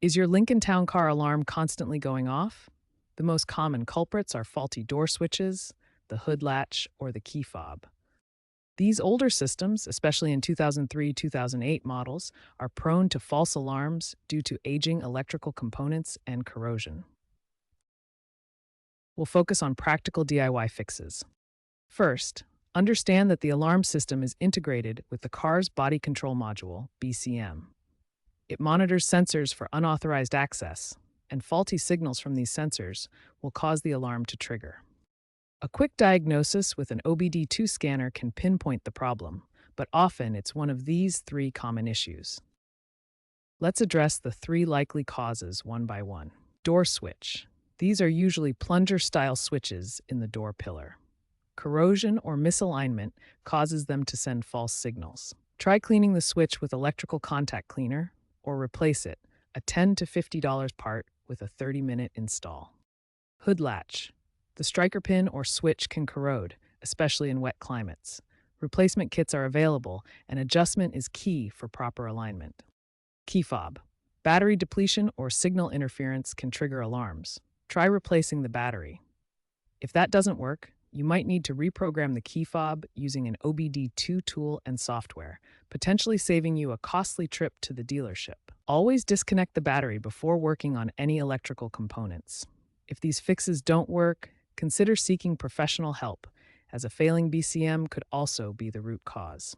Is your Lincoln Town Car alarm constantly going off? The most common culprits are faulty door switches, the hood latch, or the key fob. These older systems, especially in 2003-2008 models, are prone to false alarms due to aging electrical components and corrosion. We'll focus on practical DIY fixes. First, understand that the alarm system is integrated with the car's body control module, BCM. It monitors sensors for unauthorized access, and faulty signals from these sensors will cause the alarm to trigger. A quick diagnosis with an OBD2 scanner can pinpoint the problem, but often it's one of these three common issues. Let's address the three likely causes one by one. Door switch. These are usually plunger-style switches in the door pillar. Corrosion or misalignment causes them to send false signals. Try cleaning the switch with electrical contact cleaner or replace it, a $10 to $50 part with a 30-minute install. Hood latch. The striker pin or switch can corrode, especially in wet climates. Replacement kits are available, and adjustment is key for proper alignment. Key fob. Battery depletion or signal interference can trigger alarms. Try replacing the battery. If that doesn't work, you might need to reprogram the key fob using an OBD2 tool and software, potentially saving you a costly trip to the dealership. Always disconnect the battery before working on any electrical components. If these fixes don't work, consider seeking professional help, as a failing BCM could also be the root cause.